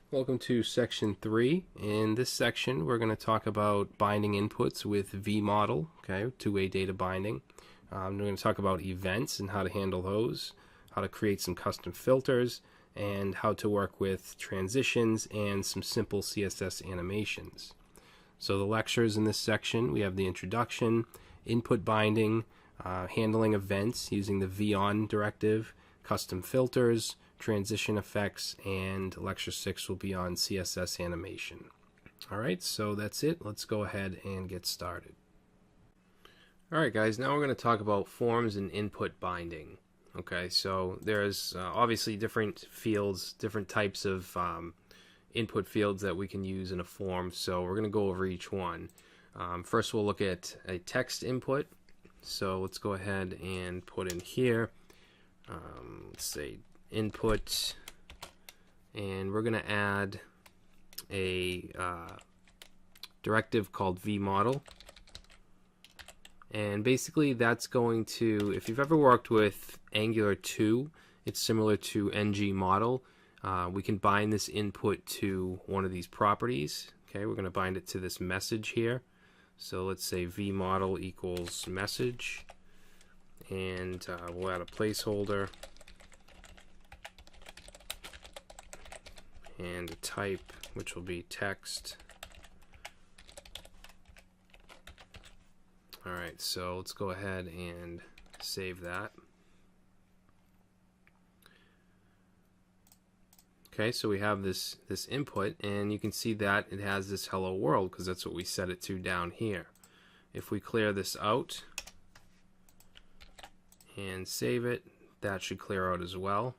Welcome to section 3. In this section, we're going to talk about binding inputs with VModel, okay, two-way data binding. We're going to talk about events and how to handle those, how to create some custom filters, and how to work with transitions and some simple CSS animations. So the lectures in this section, we have the introduction, input binding, handling events using the VON directive, custom filters, transition effects, and lecture 6 will be on CSS animation. Alright, so that's it. Let's go ahead and get started. Alright guys, now we're going to talk about forms and input binding. Okay, so there's obviously different fields, different types of input fields that we can use in a form, so we're going to go over each one. First we'll look at a text input. So let's go ahead and put in here, let's say input, and we're going to add a directive called VModel. And basically that's going to, if you've ever worked with Angular 2, it's similar to ngModel. We can bind this input to one of these properties. Okay, we're going to bind it to this message here. So let's say VModel equals message, and we'll add a placeholder and a type, which will be text. Alright, so let's go ahead and save that. Okay, so we have this input, and you can see that it has this hello world because that's what we set it to down here. If we clear this out and save it, that should clear out as well.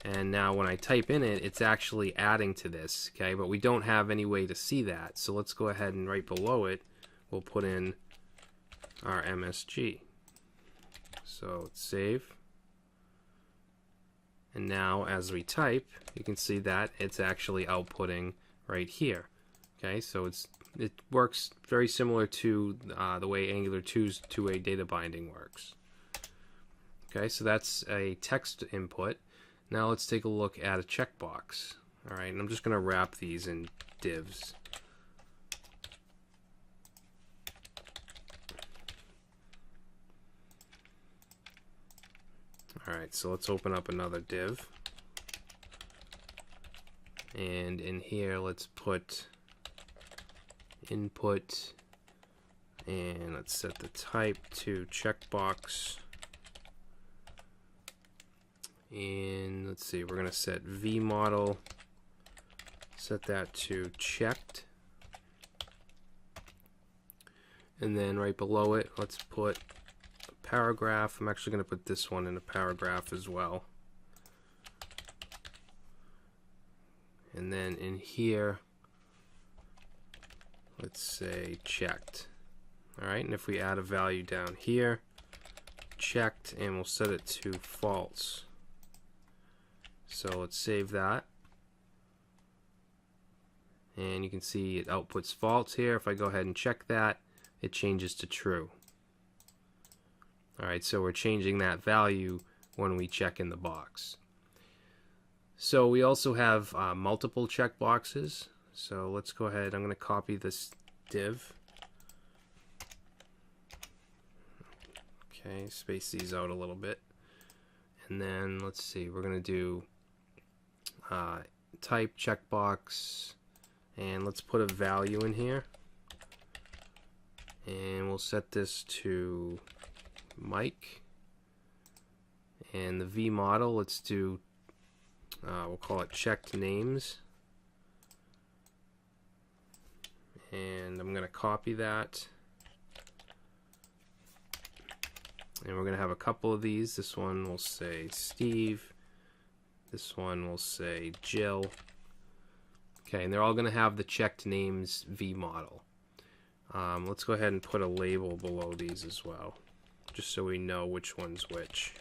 And now when I type in it, it's actually adding to this, okay? But we don't have any way to see that. So let's go ahead and right below it, we'll put in our MSG. So let's save. And now as we type, you can see that it's actually outputting right here. Okay, so it works very similar to the way Angular 2's two-way data binding works. Okay, so that's a text input. Now let's take a look at a checkbox. Alright, and I'm just going to wrap these in divs. Alright, so let's open up another div. And in here, let's put input, and let's set the type to checkbox. And let's see, we're going to set VModel, set that to checked. And then right below it, let's put a paragraph. I'm actually going to put this one in a paragraph as well. And then in here, let's say checked. Alright, and if we add a value down here, checked, and we'll set it to false. So let's save that. And you can see it outputs false here. If I go ahead and check that, it changes to true. Alright, so we're changing that value when we check in the box. So we also have multiple checkboxes. So let's go ahead, I'm going to copy this div. Okay, space these out a little bit. And then let's see, we're going to do type checkbox, and let's put a value in here, and we'll set this to Mike. And the VModel, let's do we'll call it checked names, and I'm going to copy that, and we're going to have a couple of these. This one will say Steve. This one will say Jill. Okay, and they're all going to have the checked names VModel. Let's go ahead and put a label below these as well, just so we know which one's which.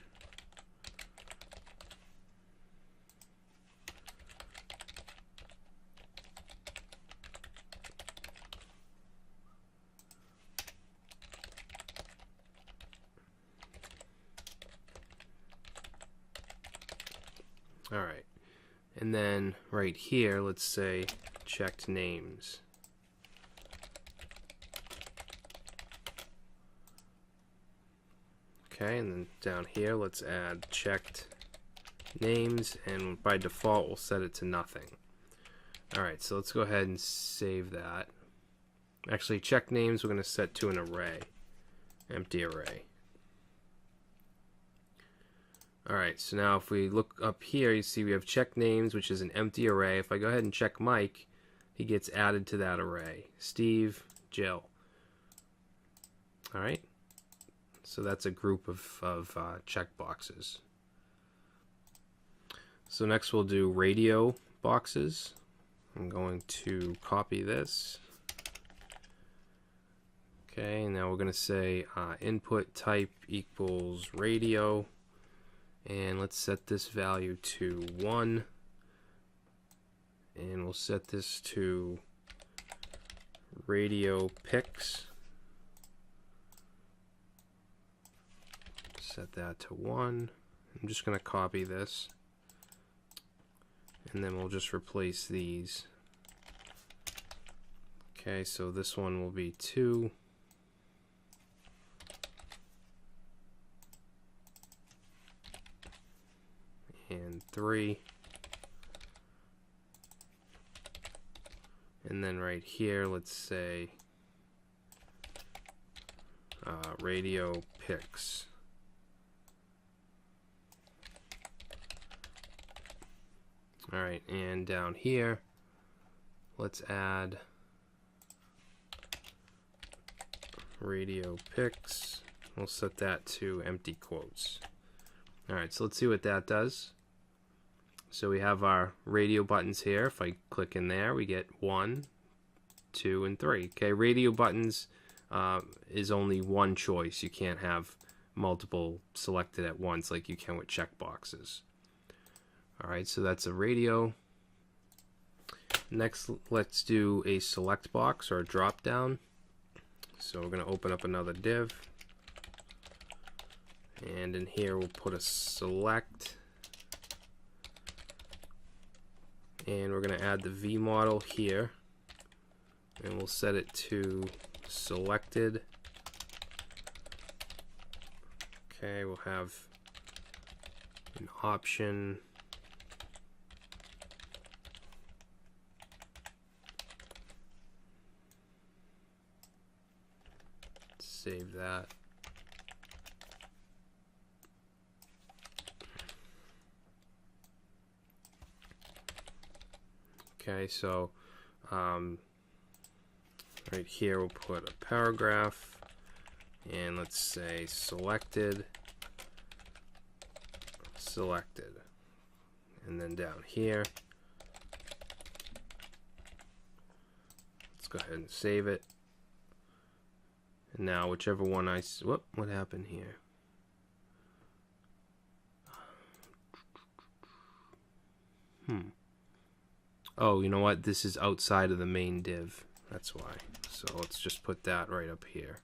Alright, And then right here, let's say checked names. Okay, and then down here, let's add checked names, and by default, we'll set it to nothing. Alright, so let's go ahead and save that. Actually, checked names we're going to set to an array, empty array. Alright, so now if we look up here, you see we have checked names, which is an empty array. If I go ahead and check Mike, he gets added to that array. Steve, Jill. Alright, so that's a group of checkboxes. So next we'll do radio boxes. I'm going to copy this. Okay, and now we're going to say input type equals radio. And let's set this value to 1. And we'll set this to radio pics. Set that to 1. I'm just going to copy this. And then we'll just replace these. Okay, so this one will be 2. And 3. And then right here, let's say radio pics. Alright, and down here, let's add radio pics. We'll set that to empty quotes. Alright, so let's see what that does. So we have our radio buttons here. If I click in there, we get 1, 2, and 3. Okay, radio buttons is only one choice. You can't have multiple selected at once like you can with checkboxes. Alright, so that's a radio. Next, let's do a select box or a drop down. So we're going to open up another div. And in here we'll put a select. And we're going to add the V model here. And we'll set it to selected. Okay, we'll have an option. Save that. Okay, so right here we'll put a paragraph, and let's say selected, selected, and then down here, let's go ahead and save it. And now whichever one whoop, what happened here? Oh, you know what? This is outside of the main div. That's why. So let's just put that right up here.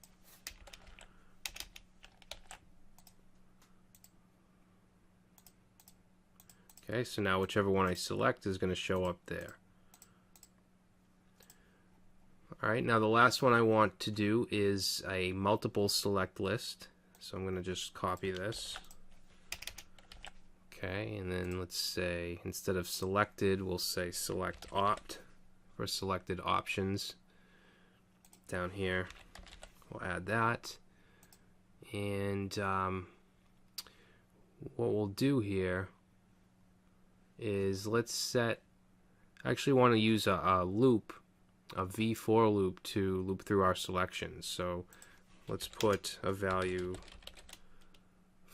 Okay, so now whichever one I select is going to show up there. Alright, now the last one I want to do is a multiple select list. So I'm going to just copy this. Okay, and then let's say instead of selected, we'll say select opt for selected options. Down here, we'll add that. And what we'll do here is let's set, I actually want to use a loop, a v-for loop to loop through our selections. So let's put a value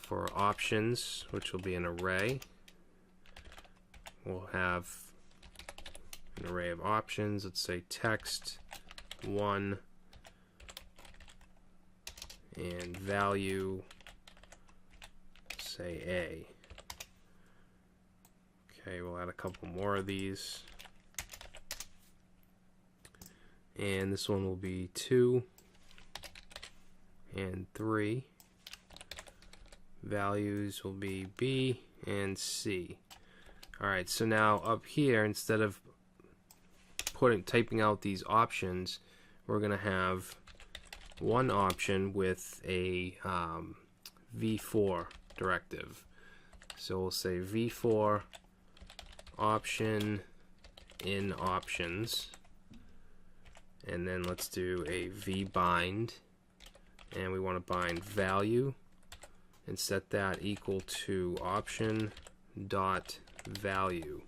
for options, which will be an array. We'll have an array of options. Let's say text 1 and value, say A. Okay, we'll add a couple more of these. And this one will be 2 and 3. Values will be B and C. Alright, so now up here, instead of typing out these options, we're going to have one option with a v4 directive. So we'll say v4 option in options, and then let's do a vbind, and we want to bind value and set that equal to option dot value.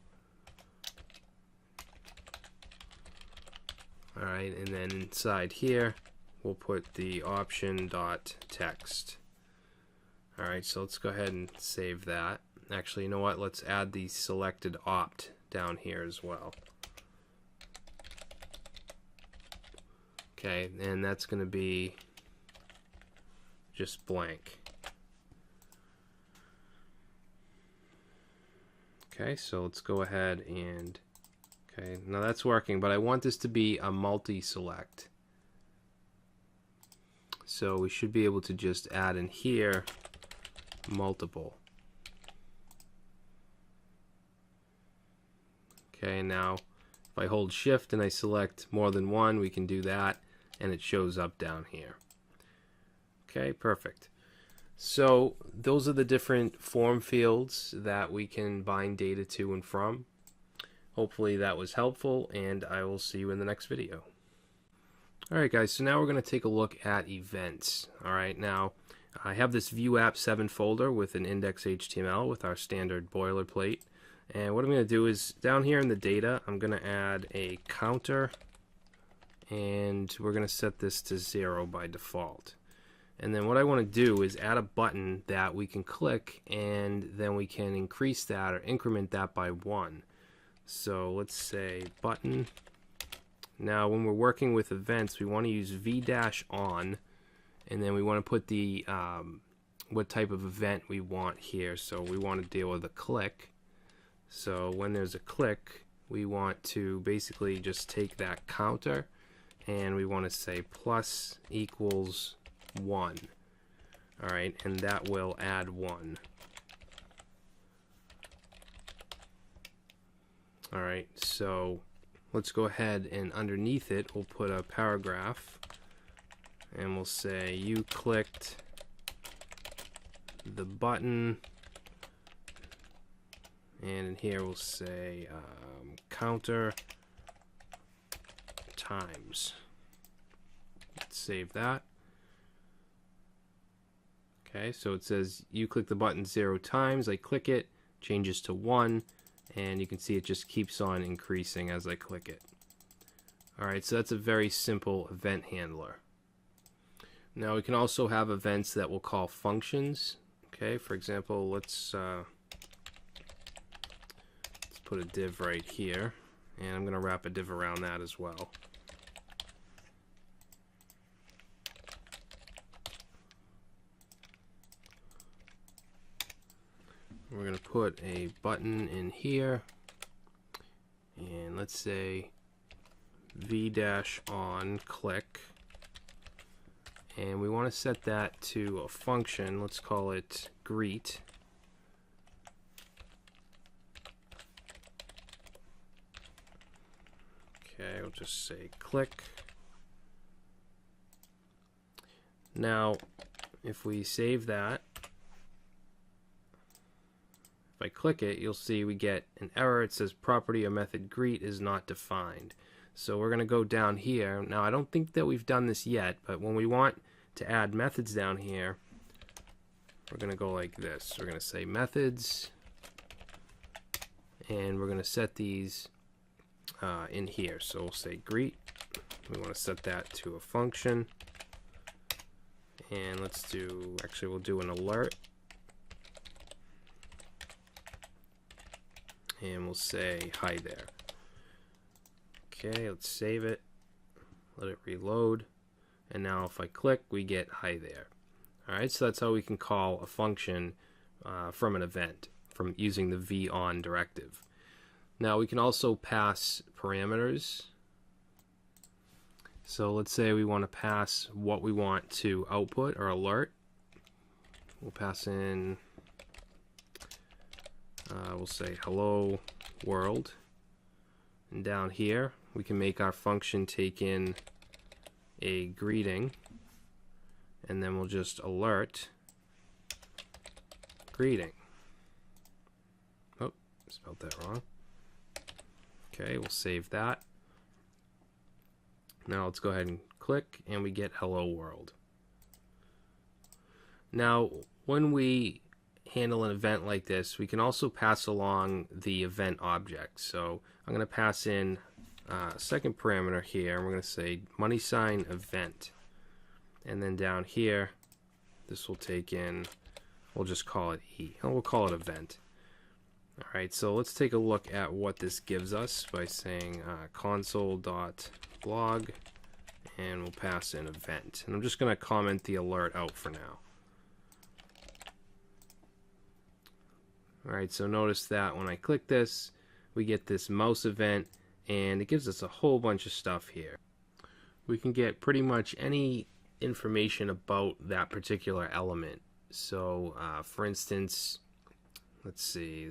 Alright, and then inside here we'll put the option dot text. Alright, so let's go ahead and save that. Actually, you know what? Let's add the selected opt down here as well. Okay, and that's going to be just blank. Okay, so let's go ahead and, okay, now that's working, but I want this to be a multi-select. So we should be able to just add in here multiple. Okay, now if I hold shift and I select more than one, we can do that, and it shows up down here. Okay, perfect. So those are the different form fields that we can bind data to and from. Hopefully that was helpful, and I will see you in the next video. Alright guys, so now we're going to take a look at events. Alright, now I have this Vue App 7 folder with an index.html with our standard boilerplate. And what I'm going to do is, down here in the data, I'm going to add a counter, and we're going to set this to 0 by default. And then what I want to do is add a button that we can click, and then we can increase that or increment that by 1. So let's say button. Now when we're working with events, we want to use v-on, and then we want to put the what type of event we want here. So we want to deal with a click. So when there's a click, we want to basically just take that counter, and we want to say plus equals 1. Alright, and that will add 1. Alright, so let's go ahead and underneath it we'll put a paragraph, and we'll say you clicked the button, and in here we'll say counter times. Let's save that. Okay, so it says you click the button 0 times. I click it, changes to 1, and you can see it just keeps on increasing as I click it. Alright, so that's a very simple event handler. Now we can also have events that we'll call functions. Okay, for example, let's put a div right here, and I'm going to wrap a div around that as well. We're going to put a button in here, and let's say v-on click, and we want to set that to a function. Let's call it greet. Okay, we'll just say click. Now if we save that, if I click it, you'll see we get an error. It says property or method greet is not defined. So we're going to go down here. Now I don't think that we've done this yet, but when we want to add methods down here, we're going to go like this. We're going to say methods, and we're going to set these in here. So we'll say greet. We want to set that to a function, and let's do, actually we'll do an alert, and we'll say hi there. Okay, let's save it, let it reload, and now if I click, we get hi there. Alright, so that's how we can call a function from an event, from using the v-on directive. Now we can also pass parameters. So let's say we want to pass what we want to output or alert. We'll pass in We'll say hello world. And down here, we can make our function take in a greeting. And then we'll just alert greeting. Oh, spelled that wrong. Okay, we'll save that. Now let's go ahead and click, and we get hello world. Now, when we handle an event like this, we can also pass along the event object. So I'm going to pass in a second parameter here, and we're going to say money sign event. And then down here, this will take in, we'll just call it E, and we'll call it event. Alright, so let's take a look at what this gives us by saying console.log, and we'll pass in event. And I'm just going to comment the alert out for now. Alright, so notice that when I click this, we get this mouse event, and it gives us a whole bunch of stuff here. We can get pretty much any information about that particular element. So, for instance, let's see.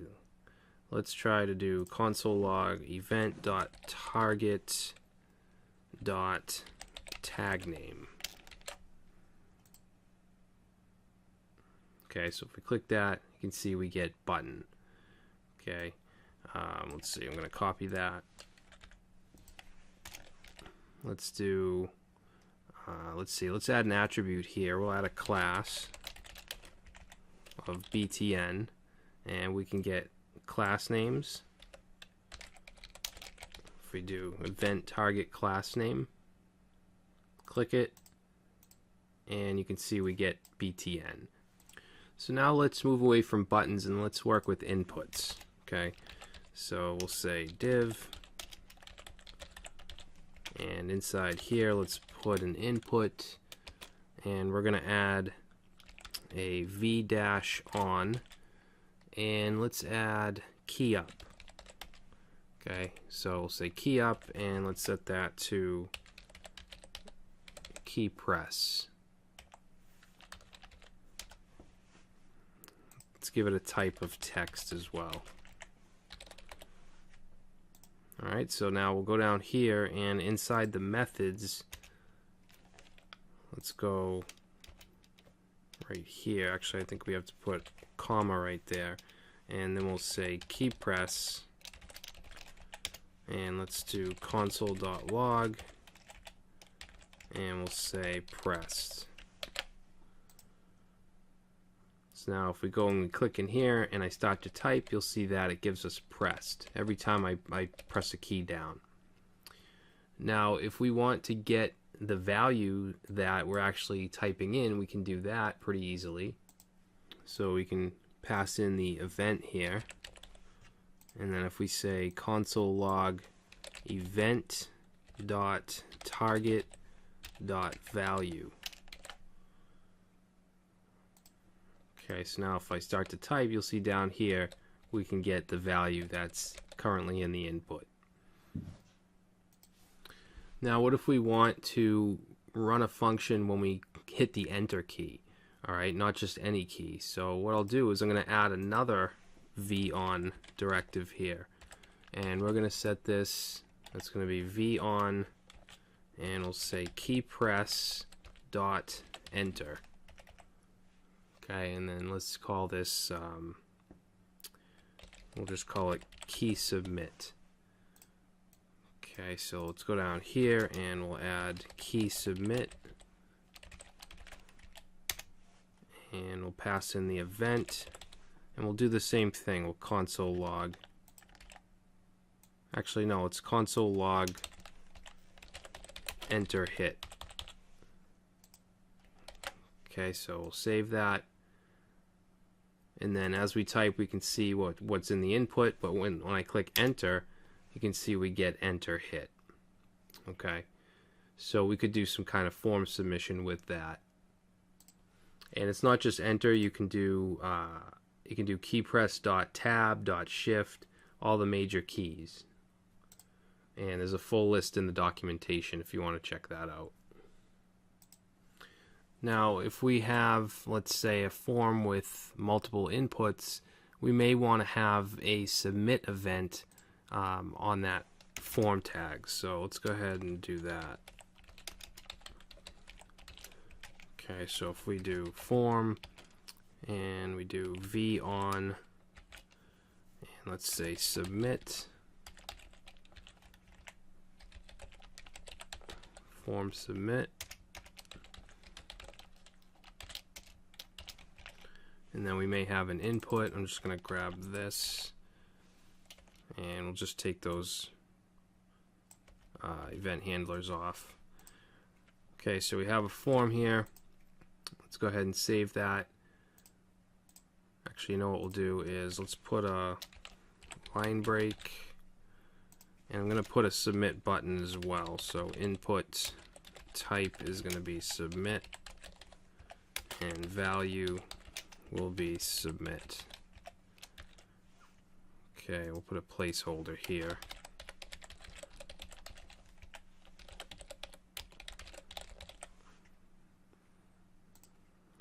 Let's try to do console log event.target.tagname. Okay, so if we click that, you can see we get button. Okay, let's see, I'm going to copy that. Let's do, let's add an attribute here. We'll add a class of btn, and we can get class names. If we do event target class name, click it, and you can see we get btn. So now let's move away from buttons and let's work with inputs. Okay, so we'll say div, and inside here let's put an input, and we're going to add a v-on, and let's add key up. Okay, so we'll say key up, and let's set that to key press. Let's give it a type of text as well. Alright, so now we'll go down here, and inside the methods, let's go right here. Actually, I think we have to put comma right there, and then we'll say key press, and let's do console.log, and we'll say pressed. So now if we go and we click in here and I start to type, you'll see that it gives us pressed every time I press a key down. Now if we want to get the value that we're actually typing in, we can do that pretty easily. So we can pass in the event here, and then if we say console log event dot target dot value. Okay, so now if I start to type, you'll see down here we can get the value that's currently in the input. Now what if we want to run a function when we hit the enter key? Alright, not just any key. So what I'll do is I'm going to add another v-on directive here, and we're going to set this, that's going to be v-on, and we'll say key press dot enter. Okay, and then let's call this, we'll just call it key submit. Okay, so let's go down here and we'll add key submit, and we'll pass in the event, and we'll do the same thing. We'll console log, actually no, it's console log enter hit. Okay, so we'll save that, and then as we type we can see what's in the input, but when I click enter, you can see we get enter hit. Okay, so we could do some kind of form submission with that. And it's not just enter, you can do keypress.tab.shift, all the major keys. And there's a full list in the documentation if you want to check that out. Now if we have, let's say, a form with multiple inputs, we may want to have a submit event on that form tag. So let's go ahead and do that. Okay, so if we do form and we do v on, and let's say submit, form submit, and then we may have an input. I'm just going to grab this and we'll just take those event handlers off. Okay, so we have a form here. Let's go ahead and save that. Actually, you know what we'll do is let's put a line break, and I'm going to put a submit button as well. So input type is going to be submit, and value will be submit. Okay, we'll put a placeholder here.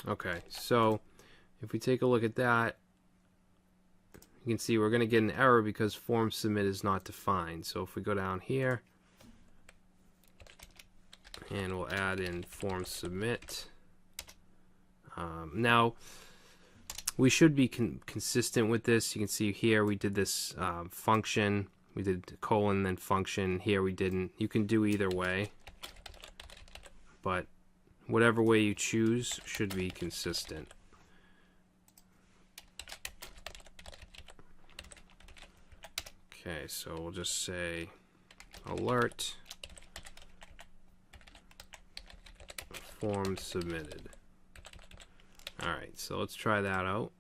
Okay, so if we take a look at that, you can see we're going to get an error because form submit is not defined. So if we go down here and we'll add in form submit. Now we should be consistent with this. You can see here we did this function, we did colon then function. Here we didn't. You can do either way, but whatever way you choose should be consistent. Okay, so we'll just say alert form submitted. Alright, so let's try that out.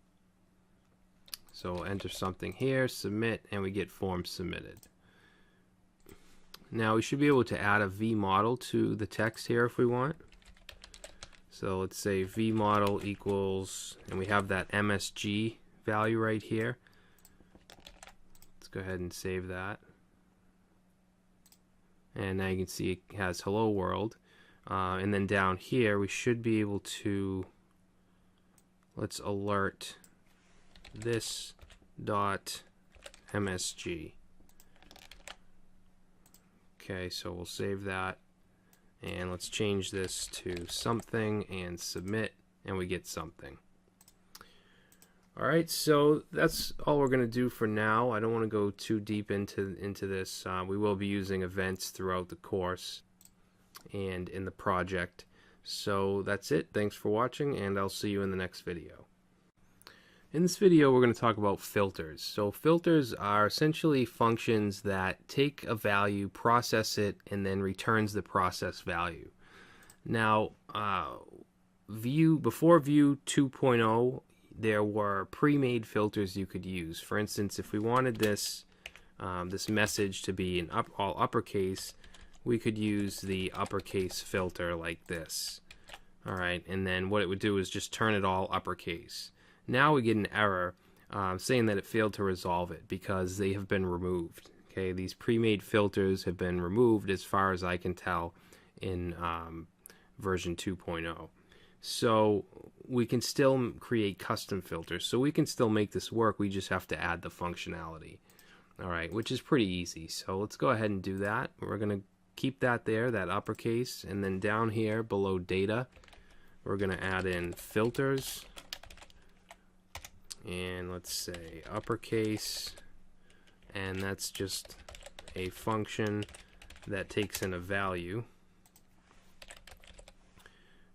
So we'll enter something here, submit, and we get form submitted. Now we should be able to add a V model to the text here if we want. So let's say V model equals, and we have that MSG value right here. Let's go ahead and save that. And now you can see it has hello world. And then down here we should be able to, let's alert this dot MSG. Okay, so we'll save that. And let's change this to something and submit, and we get something. Alright, so that's all we're going to do for now. I don't want to go too deep into this. We will be using events throughout the course and in the project. So that's it. Thanks for watching, and I'll see you in the next video. In this video, we're going to talk about filters. So filters are essentially functions that take a value, process it, and then returns the process value. Now, before Vue 2.0, there were pre-made filters you could use. For instance, if we wanted this this message to be in all uppercase, we could use the uppercase filter like this. All right, and then what it would do is just turn it all uppercase. Now we get an error saying that it failed to resolve it because they have been removed. Okay, these pre-made filters have been removed as far as I can tell in version 2.0. So we can still create custom filters. So we can still make this work. We just have to add the functionality. All right, which is pretty easy. So let's go ahead and do that. We're going to keep that there, that uppercase, and then down here below data, we're going to add in filters. And let's say uppercase, and that's just a function that takes in a value.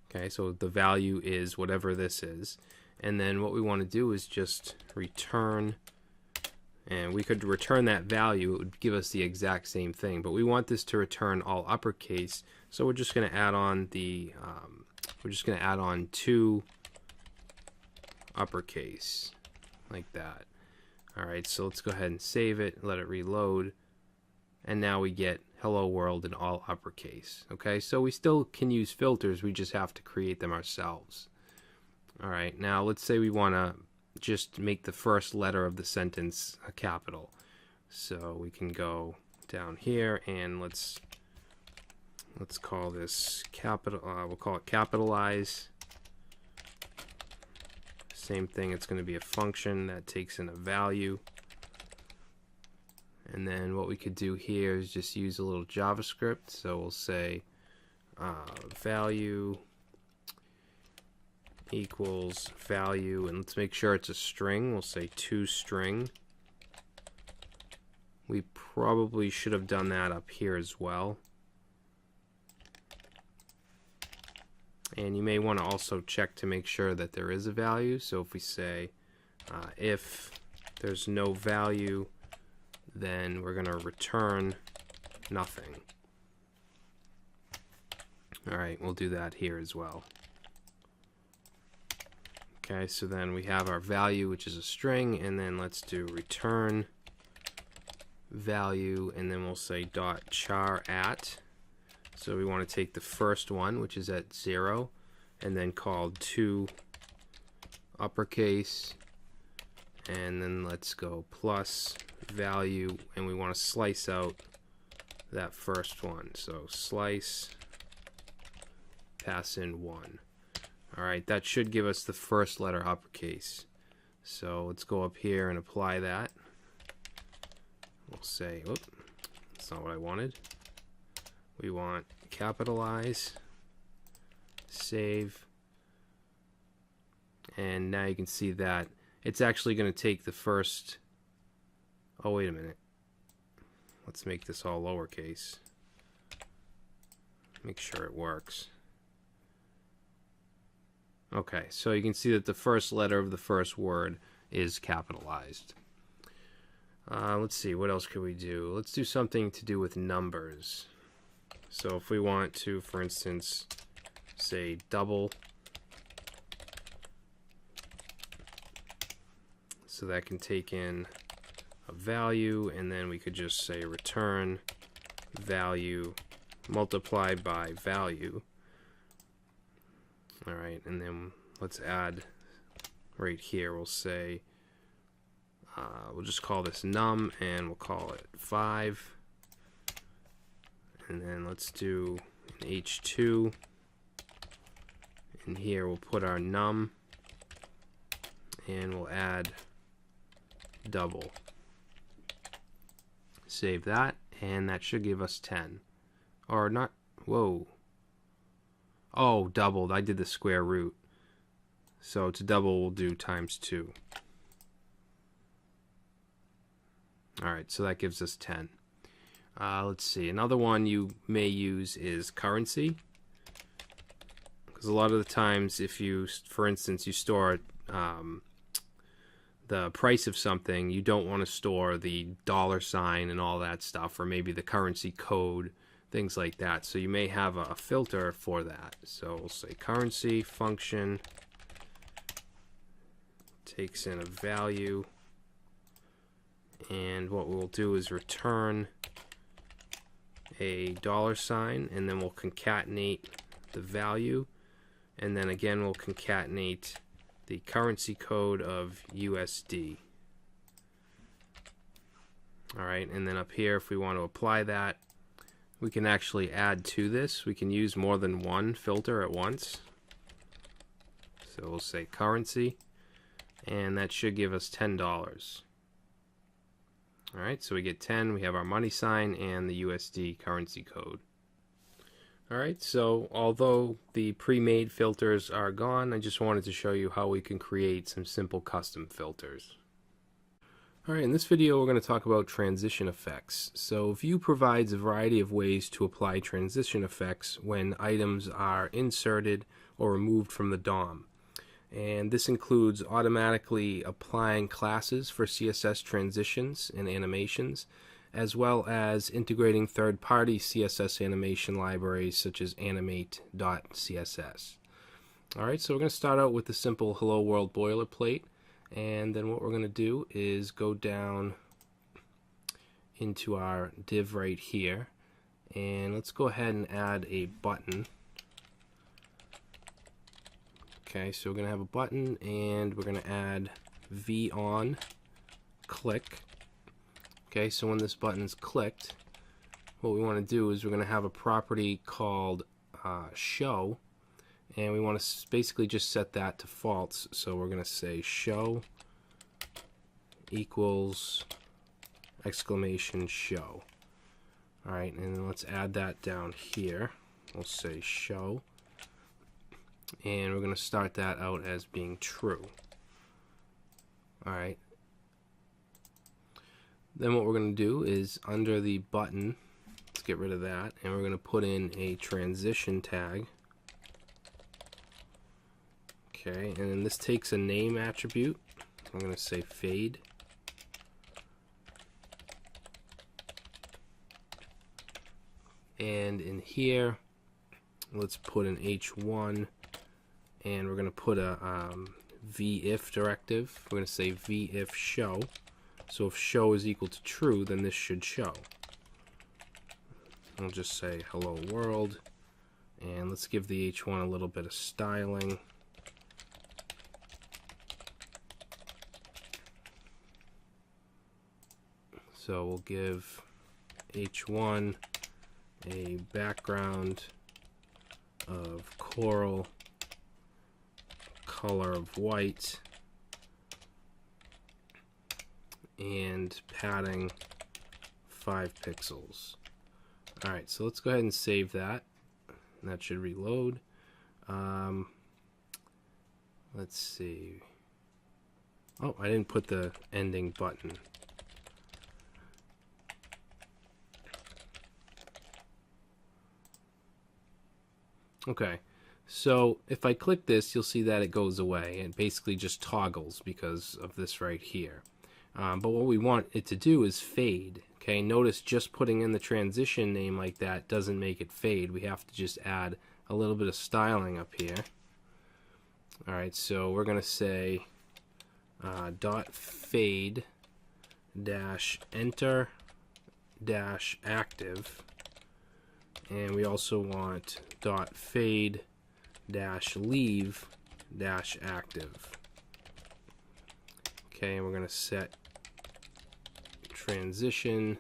Okay, so the value is whatever this is, and then what we want to do is just return, and we could return that value. It would give us the exact same thing, but we want this to return all uppercase, so we're just going to add on the two uppercase like that. Alright, so let's go ahead and save it, let it reload, and now we get hello world in all uppercase. Okay, so we still can use filters, we just have to create them ourselves. Alright, now let's say we want to just make the first letter of the sentence a capital. So we can go down here and let's call this capital, we'll call it capitalize Same thing, it's going to be a function that takes in a value. And then what we could do here is just use a little JavaScript. So we'll say value equals value, and let's make sure it's a string. We'll say toString. We probably should have done that up here as well. And you may want to also check to make sure that there is a value. So if we say if there's no value, then we're going to return nothing. Alright, we'll do that here as well. Okay, so then we have our value, which is a string, and then let's do return value, and then we'll say .char at. So we want to take the first one, which is at 0, and then call to uppercase, and then let's go plus value, and we want to slice out that first one. So slice, pass in 1. Alright, that should give us the first letter uppercase. So let's go up here and apply that. We'll say, oops, that's not what I wanted. We want capitalize, save, and now you can see that it's actually going to take the first, oh wait a minute, let's make this all lowercase, make sure it works. Okay, so you can see that the first letter of the first word is capitalized. Let's see, what else could we do? Let's do something to do with numbers. So if we want to, for instance, say double, so that can take in a value, and then we could just say return value multiplied by value. Alright, and then let's add right here, we'll say, we'll just call this num, and we'll call it 5. And then let's do an h2, and here we'll put our num, and we'll add double. Save that, and that should give us 10. Or not, whoa. Oh, doubled, I did the square root. So to double, we'll do times 2. Alright, so that gives us 10. Let's see, another one you may use is currency. Because a lot of the times, if you, for instance, you store the price of something, you don't want to store the $sign and all that stuff, or maybe the currency code, things like that. So you may have a filter for that. So we'll say currency function takes in a value, and what we'll do is return a $sign, and then we'll concatenate the value, and then again we'll concatenate the currency code of USD. Alright, and then up here, if we want to apply that, we can actually add to this. We can use more than one filter at once. So we'll say currency, and that should give us $10. Alright, so we get 10, we have our money sign and the USD currency code. Alright, so although the pre-made filters are gone, I just wanted to show you how we can create some simple custom filters. Alright, in this video we're going to talk about transition effects. So Vue provides a variety of ways to apply transition effects when items are inserted or removed from the DOM. And this includes automatically applying classes for CSS transitions and animations, as well as integrating third-party CSS animation libraries such as animate.css. Alright, so we're going to start out with the simple Hello World boilerplate, and then what we're going to do is go down into our div right here, and let's go ahead and add a button. Okay, so we're going to have a button, and we're going to add VON click. Okay, so when this button is clicked, what we want to do is we're going to have a property called show, and we want to basically just set that to false. So we're going to say show equals exclamation show. Alright, and then let's add that down here. We'll say show, and we're going to start that out as being true. Alright, then what we're going to do is under the button, let's get rid of that, and we're going to put in a transition tag. Okay, and then this takes a name attribute. I'm going to say fade. And in here, let's put an h1, and we're going to put a vif directive. We're going to say vif show. So if show is equal to true, then this should show. We'll just say hello world, and let's give the h1 a little bit of styling. So we'll give h1 a background of coral, color of white, and padding 5 pixels. Alright, so let's go ahead and save that. And that should reload. Let's see. Oh, I didn't put the ending button. Okay, so if I click this, you'll see that it goes away. It basically just toggles because of this right here. But what we want it to do is fade. Okay, notice just putting in the transition name like that doesn't make it fade. We have to just add a little bit of styling up here. Alright, so we're going to say dot fade dash enter dash active. And we also want dot fade dash leave dash active. Okay, and we're going to set transition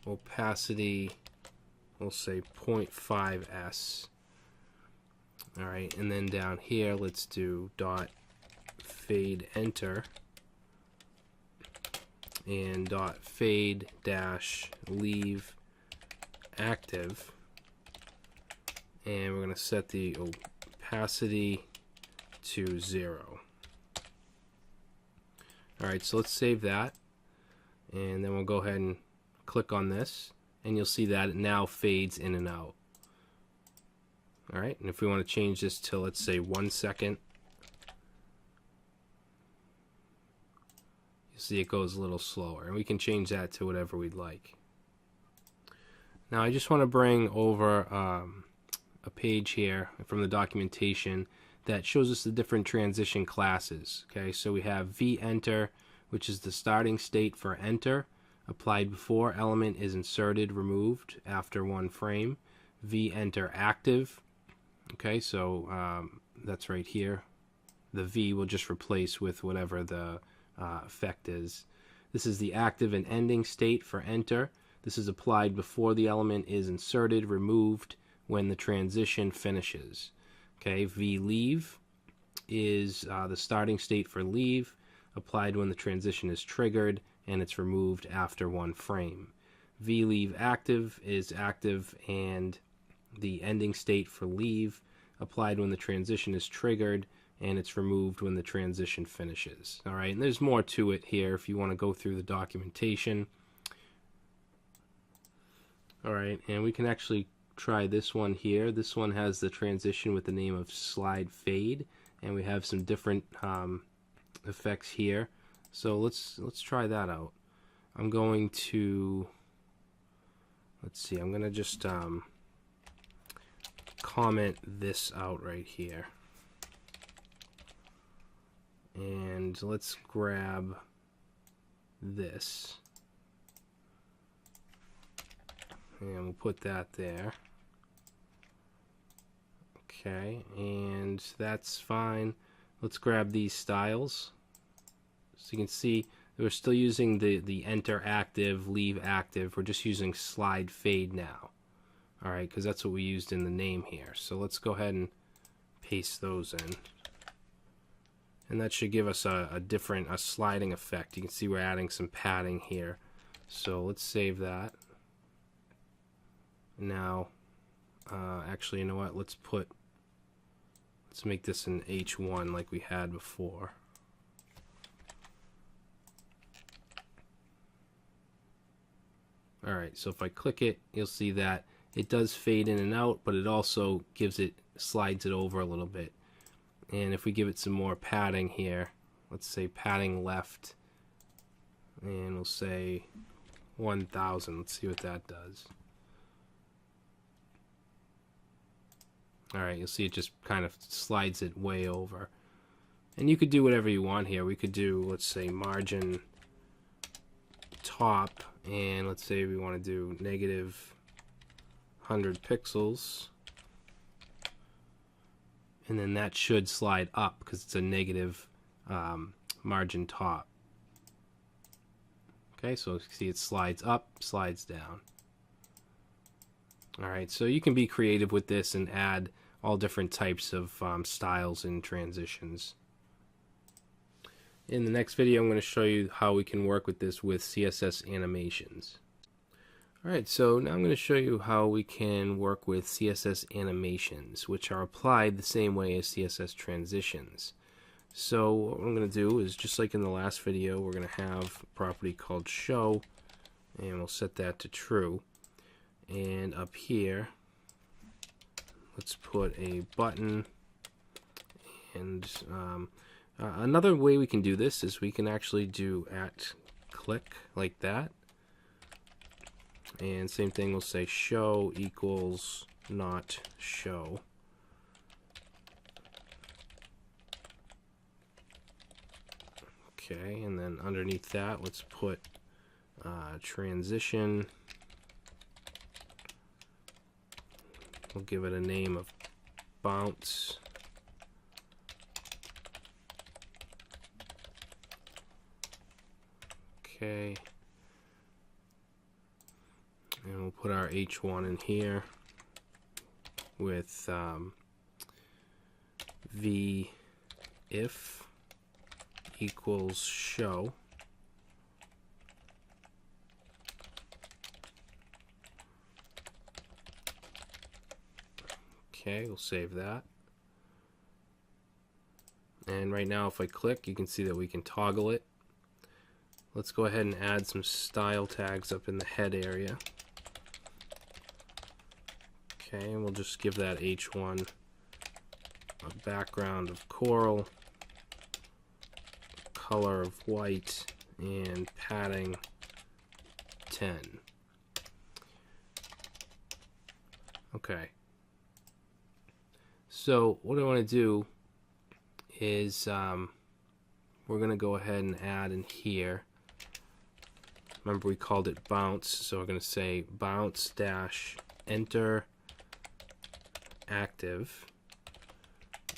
opacity, we'll say 0.5s. Alright, and then down here let's do dot fade enter and dot fade dash leave active, and we're going to set the opacity to 0. Alright, so let's save that, and then we'll go ahead and click on this, and you'll see that it now fades in and out. Alright, and if we want to change this to, let's say, 1 second, you'll see it goes a little slower, and we can change that to whatever we'd like. Now I just want to bring over a page here from the documentation that shows us the different transition classes. Okay, so we have vEnter, which is the starting state for enter, applied before element is inserted, removed after 1 frame. vEnter active. Okay, so that's right here. The V will just replace with whatever the effect is. This is the active and ending state for enter. This is applied before the element is inserted, removed when the transition finishes. Okay, vLeave is the starting state for leave, applied when the transition is triggered, and it's removed after 1 frame. vLeave active is active and the ending state for leave, applied when the transition is triggered, and it's removed when the transition finishes. Alright, and there's more to it here if you want to go through the documentation. Alright, and we can actually try this one here. This one has the transition with the name of slide fade, and we have some different effects here. So let's try that out. I'm going to, let's see, I'm going to just comment this out right here. And let's grab this. And we'll put that there. Okay, and that's fine. Let's grab these styles. So you can see we're still using the enter active, leave active. We're just using slide fade now. Alright, because that's what we used in the name here. So let's go ahead and paste those in. And that should give us a sliding effect. You can see we're adding some padding here. So let's save that. Now, actually, you know what? Let's make this an H1 like we had before. Alright, so if I click it, you'll see that it does fade in and out, but it also slides it over a little bit. And if we give it some more padding here, let's say padding left, and we'll say 1000. Let's see what that does. Alright, you'll see it just kind of slides it way over. And you could do whatever you want here. We could do, let's say, margin top, and let's say we want to do negative 100 pixels. And then that should slide up because it's a negative margin top. Okay, so you see it slides up, slides down. Alright, so you can be creative with this and add all different types of styles and transitions. In the next video, I'm going to show you how we can work with this with CSS Animations. Alright, so now I'm going to show you how we can work with CSS Animations, which are applied the same way as CSS Transitions. So what I'm going to do is, just like in the last video, we're going to have a property called show, and we'll set that to true. And up here, let's put a button. And another way we can do this is we can actually do @click like that. And same thing, we'll say show equals not show. Okay, and then underneath that, let's put transition. We'll give it a name of bounce. Okay. And we'll put our H1 in here with v if equals show. Okay, we'll save that. And right now if I click, you can see that we can toggle it. Let's go ahead and add some style tags up in the head area. Okay, and we'll just give that H1 a background of coral, color of white, and padding 10. Okay. So what I want to do is we're going to go ahead and add in here. Remember we called it bounce, so we're going to say bounce dash enter active,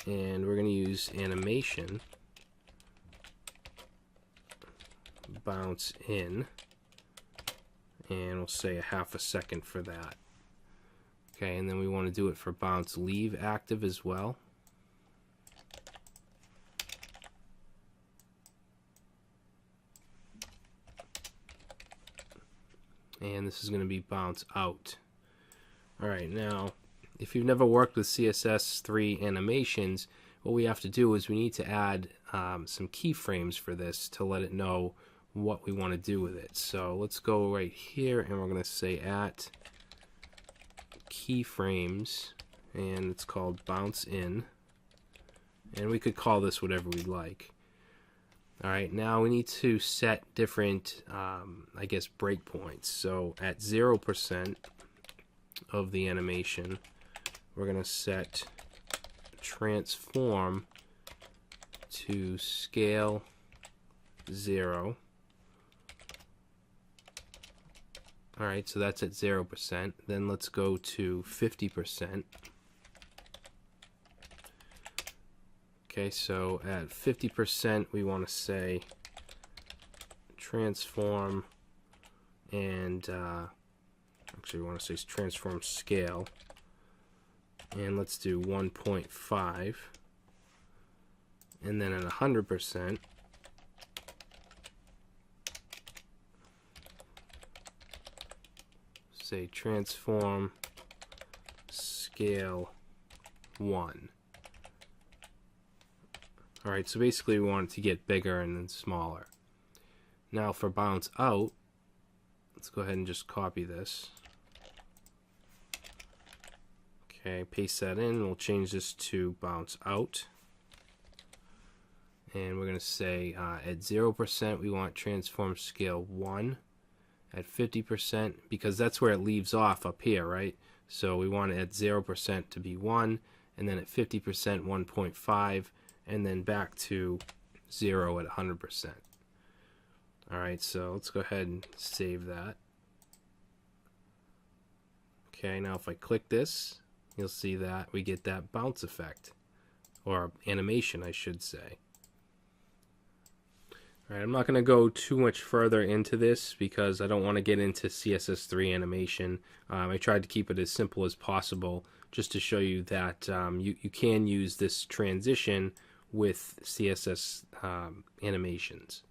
and we're going to use animation bounce in, and we'll say a half a second for that. Okay, and then we want to do it for bounce leave active as well. And this is going to be bounce out. Alright, now if you've never worked with CSS3 animations, what we have to do is we need to add some keyframes for this to let it know what we want to do with it. So let's go right here, and we're going to say at keyframes, and it's called bounce in, and we could call this whatever we'd like. Alright, now we need to set different I guess breakpoints. So at 0% of the animation, we're going to set transform to scale 0. Alright, so that's at 0%. Then let's go to 50%. Okay, so at 50% we want to say transform and actually we want to say transform scale, and let's do 1.5, and then at 100%, say transform scale 1. Alright, so basically we want it to get bigger and then smaller. Now for bounce out, let's go ahead and just copy this. Okay, paste that in. We'll change this to bounce out. And we're going to say at 0% we want transform scale 1. At 50%, because that's where it leaves off up here, right? So we want it at 0% to be 1, and then at 50% 1.5, and then back to 0 at 100%. Alright, so let's go ahead and save that. Okay, now if I click this, you'll see that we get that bounce effect, or animation I should say. Alright, I'm not going to go too much further into this because I don't want to get into CSS3 animation. I tried to keep it as simple as possible just to show you that you can use this transition with CSS animations.